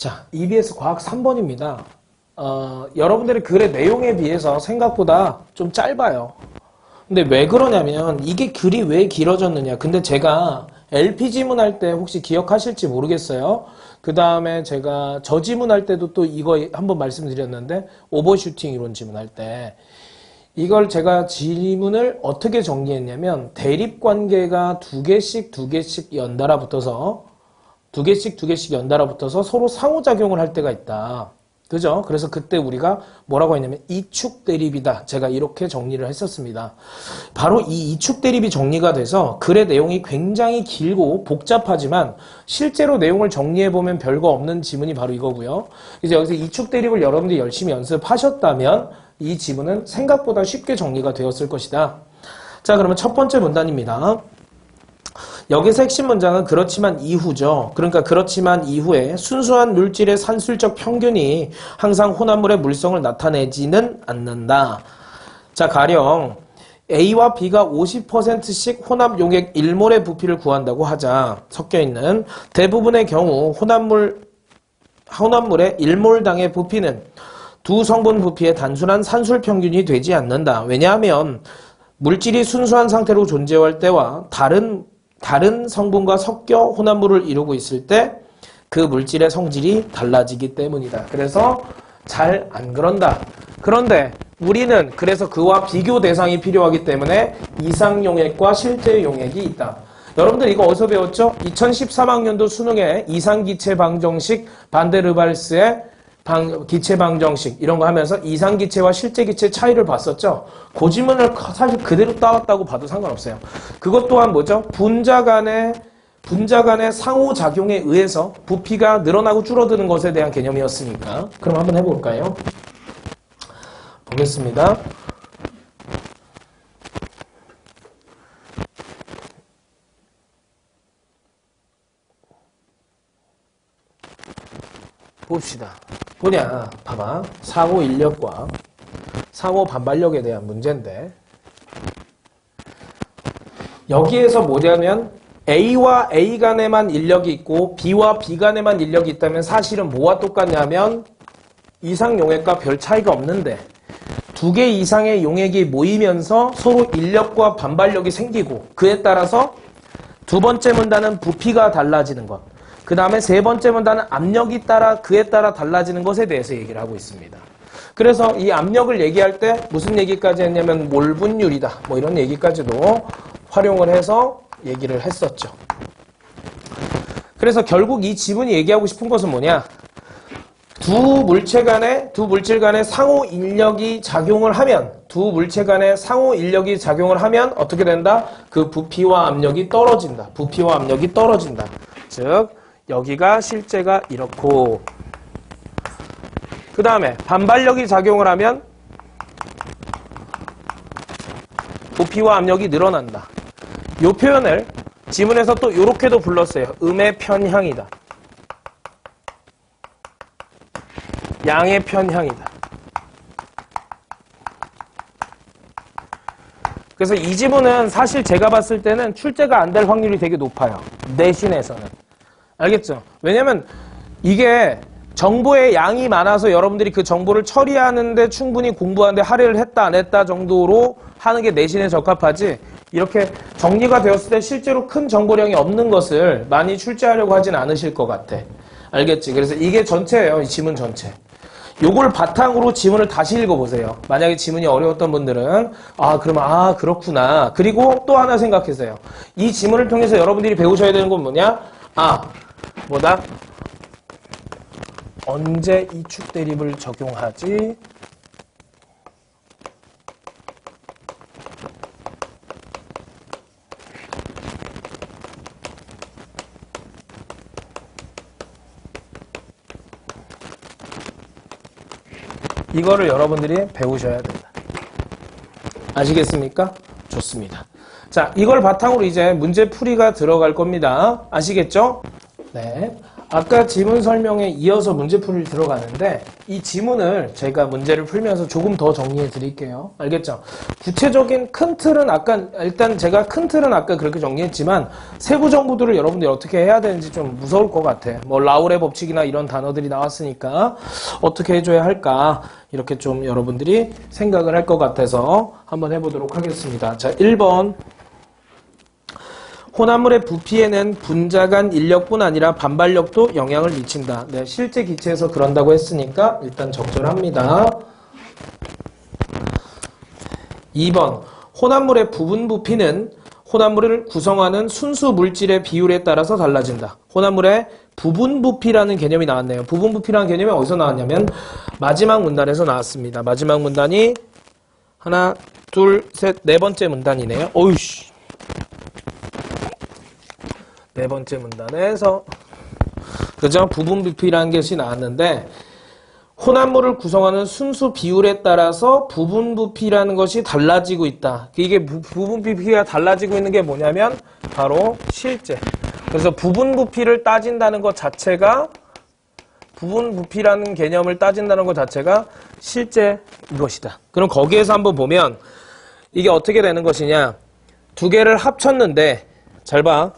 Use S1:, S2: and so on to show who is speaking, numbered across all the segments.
S1: 자, EBS 과학 3번입니다. 여러분들의 글의 내용에 비해서 생각보다 좀 짧아요. 근데 왜 그러냐면 이게 글이 왜 길어졌느냐. 근데 제가 LP 지문할 때 혹시 기억하실지 모르겠어요. 그 다음에 제가 저지문할 때도 또 이거 한번 말씀드렸는데 오버슈팅 이론 지문할 때 이걸 제가 지문을 어떻게 정리했냐면 대립관계가 두 개씩 연달아 붙어서 두 개씩 연달아 붙어서 서로 상호작용을 할 때가 있다. 그죠? 그래서 그때 우리가 뭐라고 했냐면 이축 대립이다. 제가 이렇게 정리를 했었습니다. 바로 이 이축 대립이 정리가 돼서 글의 내용이 굉장히 길고 복잡하지만 실제로 내용을 정리해보면 별거 없는 지문이 바로 이거고요. 이제 여기서 이축 대립을 여러분들이 열심히 연습하셨다면 이 지문은 생각보다 쉽게 정리가 되었을 것이다. 자, 그러면 첫 번째 문단입니다. 여기서 핵심 문장은 그렇지만 이후죠. 그러니까 그렇지만 이후에 순수한 물질의 산술적 평균이 항상 혼합물의 물성을 나타내지는 않는다. 자, 가령 A와 B가 50%씩 혼합 용액 1몰의 부피를 구한다고 하자. 섞여있는 대부분의 경우 혼합물의 1몰당의 부피는 두 성분 부피의 단순한 산술 평균이 되지 않는다. 왜냐하면 물질이 순수한 상태로 존재할 때와 다른 성분과 섞여 혼합물을 이루고 있을 때 그 물질의 성질이 달라지기 때문이다. 그래서 잘 안 그런다. 그런데 우리는 그래서 그와 비교 대상이 필요하기 때문에 이상 용액과 실제 용액이 있다. 여러분들 이거 어디서 배웠죠? 2013학년도 수능에 이상기체 방정식 반데르발스의 기체 방정식 이런 거 하면서 이상기체와 실제기체 차이를 봤었죠. 그 지문을 사실 그대로 따왔다고 봐도 상관없어요. 그것 또한 뭐죠? 분자 간의 상호작용에 의해서 부피가 늘어나고 줄어드는 것에 대한 개념이었으니까. 그럼 한번 해볼까요? 보겠습니다. 봅시다. 뭐냐, 봐봐. 상호 인력과 상호 반발력에 대한 문제인데 여기에서 뭐냐면 A와 A 간에만 인력이 있고 B와 B 간에만 인력이 있다면 사실은 뭐와 똑같냐면 이상 용액과 별 차이가 없는데 두 개 이상의 용액이 모이면서 서로 인력과 반발력이 생기고 그에 따라서 두 번째 문단은 부피가 달라지는 것. 그 다음에 세 번째 문단은 압력이 그에 따라 달라지는 것에 대해서 얘기를 하고 있습니다. 그래서 이 압력을 얘기할 때 무슨 얘기까지 했냐면 몰분율이다. 뭐 이런 얘기까지도 활용을 해서 얘기를 했었죠. 그래서 결국 이 지문이 얘기하고 싶은 것은 뭐냐? 두 물질 간의 상호 인력이 작용을 하면 어떻게 된다? 그 부피와 압력이 떨어진다. 즉 여기가 실제가 이렇고 그 다음에 반발력이 작용을 하면 부피와 압력이 늘어난다. 이 표현을 지문에서 또 이렇게도 불렀어요. 음의 편향이다. 양의 편향이다. 그래서 이 지문은 사실 제가 봤을 때는 출제가 안 될 확률이 되게 높아요. 내신에서는. 알겠죠? 왜냐면 이게 정보의 양이 많아서 여러분들이 그 정보를 처리하는데 충분히 공부하는데 할애를 했다 안 했다 정도로 하는 게 내신에 적합하지 이렇게 정리가 되었을 때 실제로 큰 정보량이 없는 것을 많이 출제하려고 하진 않으실 것 같아. 알겠지? 그래서 이게 전체예요. 이 지문 전체. 요걸 바탕으로 지문을 다시 읽어보세요. 만약에 지문이 어려웠던 분들은 그러면 그렇구나. 그리고 또 하나 생각해서요. 이 지문을 통해서 여러분들이 배우셔야 되는 건 뭐냐? 언제 이축 대립을 적용하지? 이거를 여러분들이 배우셔야 된다. 아시겠습니까? 좋습니다. 자, 이걸 바탕으로 이제 문제 풀이가 들어갈 겁니다. 아시겠죠? 네. 아까 지문 설명에 이어서 문제풀이 들어가는데 이 지문을 제가 문제를 풀면서 조금 더 정리해 드릴게요. 알겠죠? 구체적인 큰 틀은 일단 제가 큰 틀은 아까 그렇게 정리했지만 세부 정보들을 여러분들이 어떻게 해야 되는지 좀 무서울 것 같아. 뭐 라울의 법칙이나 이런 단어들이 나왔으니까 어떻게 해줘야 할까 이렇게 좀 여러분들이 생각을 할 것 같아서 한번 해보도록 하겠습니다. 자, 1번. 혼합물의 부피에는 분자 간 인력뿐 아니라 반발력도 영향을 미친다. 네, 실제 기체에서 그런다고 했으니까 일단 적절합니다. 2번. 혼합물의 부분 부피는 혼합물을 구성하는 순수 물질의 비율에 따라서 달라진다. 혼합물의 부분 부피라는 개념이 나왔네요. 부분 부피라는 개념이 어디서 나왔냐면 마지막 문단에서 나왔습니다. 마지막 문단이 하나, 둘, 셋, 네 번째 문단이네요. 어이씨. 네 번째 문단에서 그죠? 부분 부피라는 것이 나왔는데 혼합물을 구성하는 순수 비율에 따라서 부분 부피라는 것이 달라지고 있다. 이게 부분 부피가 달라지고 있는 게 뭐냐면 바로 실제. 그래서 부분 부피를 따진다는 것 자체가 부분 부피라는 개념을 따진다는 것 자체가 실제 이것이다. 그럼 거기에서 한번 보면 이게 어떻게 되는 것이냐? 두 개를 합쳤는데 잘 봐.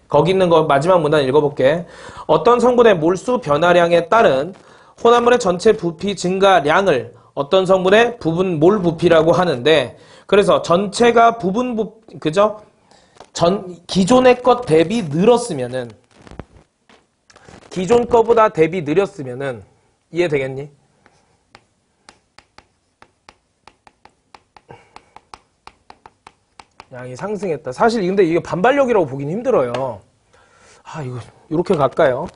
S1: 거기 있는 거 마지막 문단 읽어볼게. 어떤 성분의 몰수 변화량에 따른 혼합물의 전체 부피 증가량을 어떤 성분의 부분 몰 부피라고 하는데 그래서 전체가 부분 부피 그죠? 기존의 것 대비 늘었으면은 기존 거보다 대비 느렸으면은 이해되겠니? 양이 상승했다. 사실 근데 이게 반발력이라고 보긴 힘들어요. 아, 이거 이렇게 갈까요?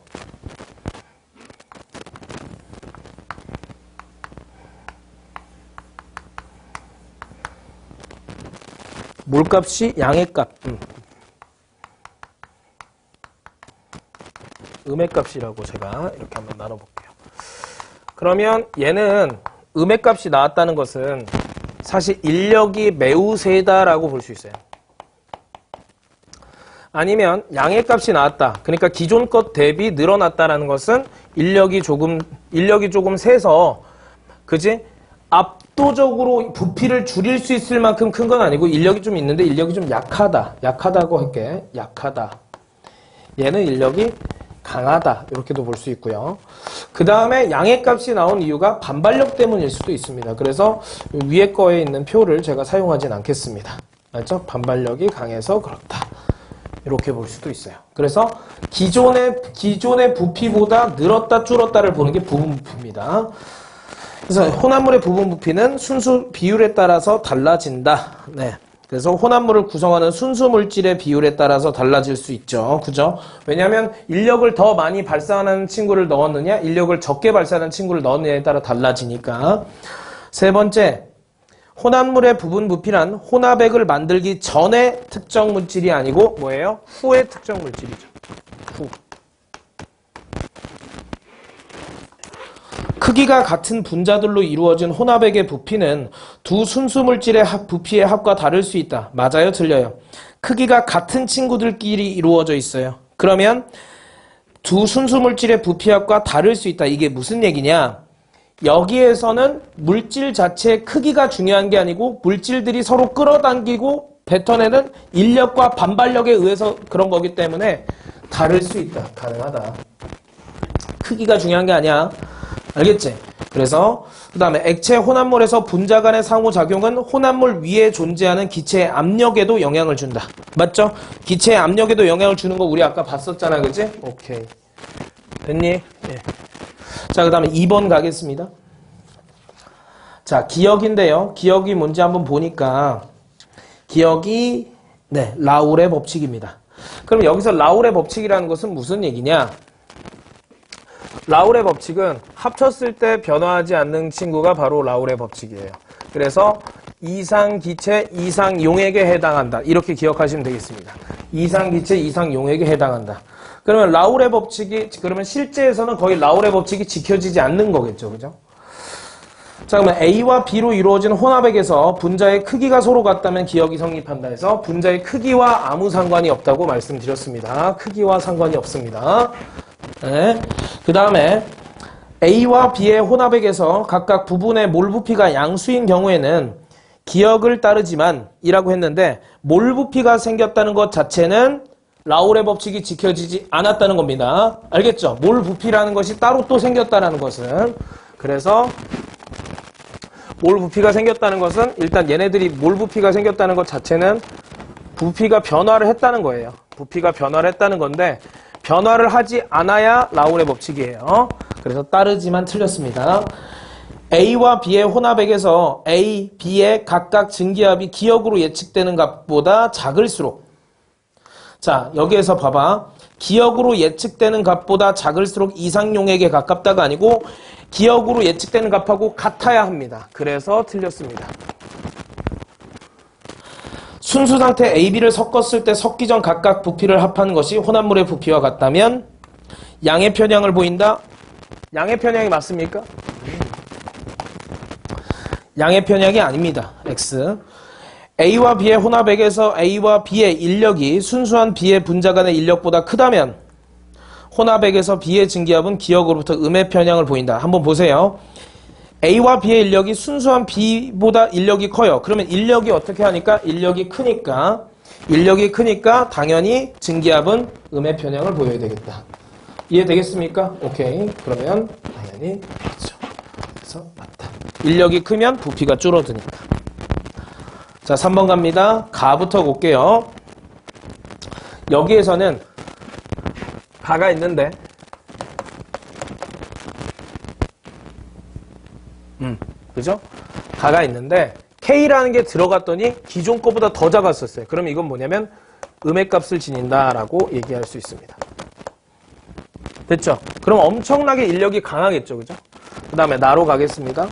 S1: 몰값이 양의 값. 음의 값이라고 제가 이렇게 한번 나눠볼게요. 그러면 얘는 음의 값이 나왔다는 것은 사실 인력이 매우 세다라고 볼 수 있어요. 아니면 양의 값이 나왔다. 그러니까 기존 것 대비 늘어났다라는 것은 인력이 조금 세서 그지? 압도적으로 부피를 줄일 수 있을 만큼 큰 건 아니고 인력이 좀 있는데 인력이 좀 약하다. 약하다고 할게. 약하다. 얘는 인력이 강하다. 이렇게도 볼 수 있고요. 그 다음에 양의 값이 나온 이유가 반발력 때문일 수도 있습니다. 그래서 위에 거에 있는 표를 제가 사용하진 않겠습니다. 알죠? 반발력이 강해서 그렇다. 이렇게 볼 수도 있어요. 그래서 기존의 부피보다 늘었다 줄었다를 보는 게 부분 부피입니다. 그래서 혼합물의 부분 부피는 순수 비율에 따라서 달라진다. 네. 그래서 혼합물을 구성하는 순수 물질의 비율에 따라서 달라질 수 있죠. 그죠? 왜냐하면 인력을 더 많이 발산하는 친구를 넣었느냐, 인력을 적게 발산하는 친구를 넣었느냐에 따라 달라지니까. 세 번째, 혼합물의 부분 부피란 혼합액을 만들기 전의 특정 물질이 아니고 뭐예요? 후의 특정 물질이죠. 후. 크기가 같은 분자들로 이루어진 혼합액의 부피는 두 순수 물질의 부피의 합과 다를 수 있다. 맞아요? 틀려요? 크기가 같은 친구들끼리 이루어져 있어요. 그러면 두 순수 물질의 부피 합과 다를 수 있다. 이게 무슨 얘기냐? 여기에서는 물질 자체의 크기가 중요한 게 아니고 물질들이 서로 끌어당기고 뱉어내는 인력과 반발력에 의해서 그런 거기 때문에 다를 수 있다. 가능하다. 크기가 중요한 게 아니야. 알겠지? 그래서 그 다음에 액체 혼합물에서 분자 간의 상호작용은 혼합물 위에 존재하는 기체의 압력에도 영향을 준다. 맞죠? 기체의 압력에도 영향을 주는 거 우리 아까 봤었잖아. 그치? 오케이. 됐니? 예. 자, 그 다음에 2번 가겠습니다. 자, 기억인데요. 기억이 뭔지 한번 보니까 기억이 라울의 법칙입니다. 그럼 여기서 라울의 법칙이라는 것은 무슨 얘기냐? 라울의 법칙은 합쳤을 때 변화하지 않는 친구가 바로 라울의 법칙이에요. 그래서 이상기체, 이상용액에 해당한다. 이렇게 기억하시면 되겠습니다. 이상기체, 이상용액에 해당한다. 그러면 라울의 법칙이, 그러면 실제에서는 거의 라울의 법칙이 지켜지지 않는 거겠죠. 그죠? 자, 그러면 A와 B로 이루어진 혼합액에서 분자의 크기가 서로 같다면 기억이 성립한다 해서 분자의 크기와 아무 상관이 없다고 말씀드렸습니다. 크기와 상관이 없습니다. 네. 그 다음에 A와 B의 혼합액에서 각각 부분의 몰 부피가 양수인 경우에는 기억을 따르지만 이라고 했는데 몰 부피가 생겼다는 것 자체는 라울의 법칙이 지켜지지 않았다는 겁니다. 알겠죠? 몰 부피라는 것이 따로 또 생겼다는 것은. 그래서 몰 부피가 생겼다는 것은 일단 얘네들이 몰 부피가 생겼다는 것 자체는 부피가 변화를 했다는 거예요. 부피가 변화를 했다는 건데 변화를 하지 않아야 라울의 법칙이에요. 그래서 따르지만 틀렸습니다. A와 B의 혼합액에서 A, B의 각각 증기압이 기억으로 예측되는 값보다 작을수록 자 여기에서 봐봐. 기억으로 예측되는 값보다 작을수록 이상용액에 가깝다가 아니고 기억으로 예측되는 값하고 같아야 합니다. 그래서 틀렸습니다. 순수 상태 A, B를 섞었을 때 섞기 전 각각 부피를 합한 것이 혼합물의 부피와 같다면 양의 편향을 보인다? 양의 편향이 맞습니까? 양의 편향이 아닙니다. X. A와 B의 혼합액에서 A와 B의 인력이 순수한 B의 분자 간의 인력보다 크다면 혼합액에서 B의 증기압은 기억으로부터 음의 편향을 보인다. 한번 보세요. A와 B의 인력이 순수한 B보다 인력이 커요. 그러면 인력이 어떻게 하니까? 인력이 크니까 당연히 증기압은 음의 편향을 보여야 되겠다. 이해되겠습니까? 오케이. 그러면 당연히 그렇죠. 그래서 맞다. 인력이 크면 부피가 줄어드니까. 자, 3번 갑니다. 가부터 볼게요. 여기에서는 가가 있는데 그죠? 가가 있는데 K라는 게 들어갔더니 기존 거보다 더 작았었어요. 그럼 이건 뭐냐면 음의 값을 지닌다라고 얘기할 수 있습니다. 됐죠? 그럼 엄청나게 인력이 강하겠죠. 그죠? 그 다음에 나로 가겠습니다.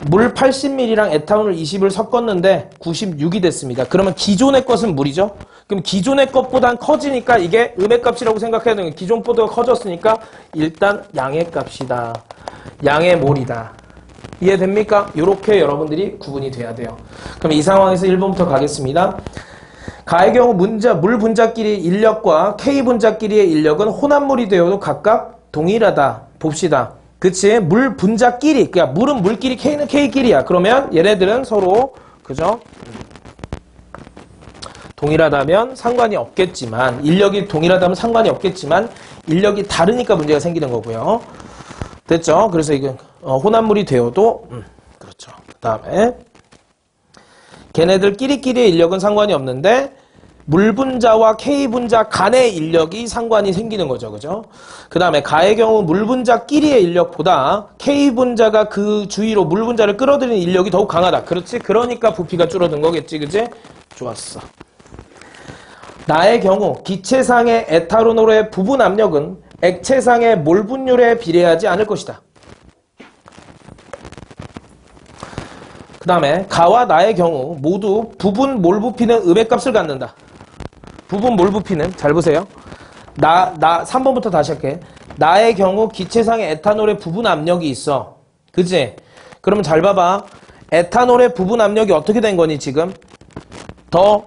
S1: 물 80ml랑 에탄올 20을 섞었는데 96이 됐습니다. 그러면 기존의 것은 물이죠? 그럼 기존의 것보단 커지니까 이게 음의 값이라고 생각해야 되는 거예요. 기존 보다 커졌으니까 일단 양의 값이다. 양의 몰이다. 이해됩니까? 이렇게 여러분들이 구분이 돼야 돼요. 그럼 이 상황에서 1번부터 가겠습니다. 가의 경우 물 분자끼리 인력과 K 분자끼리의 인력은 혼합물이 되어도 각각 동일하다. 봅시다. 그치? 물 분자끼리. 그러니까 물은 물끼리, K는 K끼리야. 그러면 얘네들은 서로, 그죠? 동일하다면 상관이 없겠지만, 인력이 동일하다면 상관이 없겠지만, 인력이 다르니까 문제가 생기는 거고요. 됐죠? 그래서 이건 혼합물이 되어도 그렇죠. 그 다음에 걔네들끼리의 인력은 상관이 없는데 물분자와 K분자 간의 인력이 상관이 생기는 거죠. 그죠? 그 다음에 가의 경우 물분자끼리의 인력보다 K분자가 그 주위로 물분자를 끌어들이는 인력이 더욱 강하다. 그렇지? 그러니까 부피가 줄어든 거겠지. 그지? 좋았어. 나의 경우 기체상의 에탄올의 부분 압력은 액체상의 몰 분율에 비례하지 않을 것이다. 그 다음에 가와 나의 경우 모두 부분 몰 부피는 음의 값을 갖는다. 부분 몰 부피는 잘 보세요. 3번부터 다시 할게. 나의 경우 기체상의 에탄올의 부분 압력이 있어. 그치? 그러면 잘 봐봐. 에탄올의 부분 압력이 어떻게 된 거니 지금?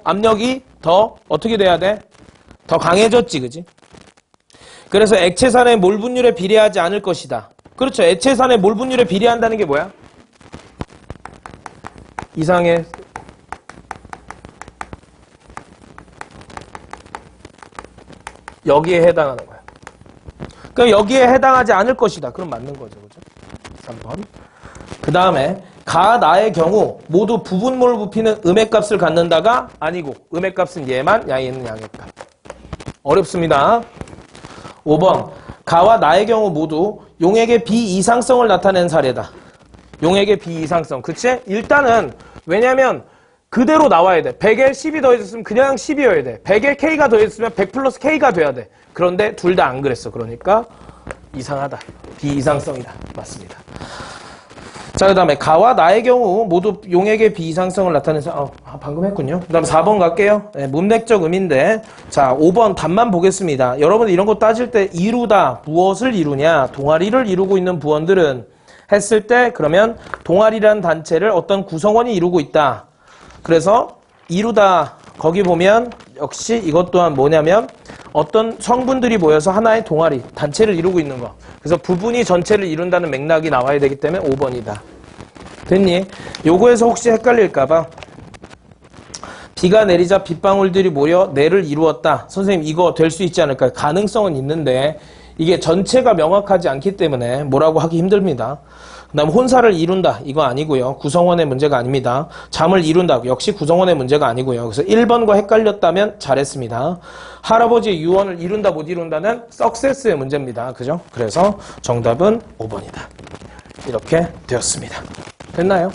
S1: 압력이 더 어떻게 돼야 돼? 더 강해졌지. 그치? 그래서 액체산의 몰 분율에 비례하지 않을 것이다. 그렇죠. 액체산의 몰 분율에 비례한다는 게 뭐야? 이상의 여기에 해당하는 거야. 그럼 여기에 해당하지 않을 것이다. 그럼 맞는 거죠. 그죠? 3번. 그 다음에 가 나의 경우 모두 부분 몰 부피는 음의 값을 갖는다가 아니고 음의 값은 얘만 얘는 양의 값. 어렵습니다. 5번. 가와 나의 경우 모두 용액의 비이상성을 나타낸 사례다. 용액의 비이상성. 그치? 일단은 왜냐면 그대로 나와야 돼. 100에 10이 더해졌으면 그냥 10이어야 돼. 100에 K가 더해졌으면 100 플러스 K가 돼야 돼. 그런데 둘 다 안 그랬어. 그러니까 이상하다. 비이상성이다. 맞습니다. 자, 그 다음에 가와 나의 경우 모두 용액의 비이상성을 나타내서 방금 했군요. 그 다음 4번 갈게요. 네, 문맥적 의미인데 자 5번 답만 보겠습니다. 여러분들 이런 거 따질 때 이루다 무엇을 이루냐 동아리를 이루고 있는 부원들은 했을 때 그러면 동아리라는 단체를 어떤 구성원이 이루고 있다. 그래서 이루다 거기 보면 역시 이것 또한 뭐냐면 어떤 성분들이 모여서 하나의 동아리, 단체를 이루고 있는 거. 그래서 부분이 전체를 이룬다는 맥락이 나와야 되기 때문에 5번이다. 됐니? 요거에서 혹시 헷갈릴까봐 비가 내리자 빗방울들이 모여 내를 이루었다. 선생님 이거 될 수 있지 않을까요? 가능성은 있는데 이게 전체가 명확하지 않기 때문에 뭐라고 하기 힘듭니다. 그 다음 혼사를 이룬다. 이거 아니고요. 구성원의 문제가 아닙니다. 잠을 이룬다. 역시 구성원의 문제가 아니고요. 그래서 1번과 헷갈렸다면 잘했습니다. 할아버지의 유언을 이룬다 못 이룬다는 석세스의 문제입니다. 그죠? 그래서 정답은 5번이다. 이렇게 되었습니다. 됐나요?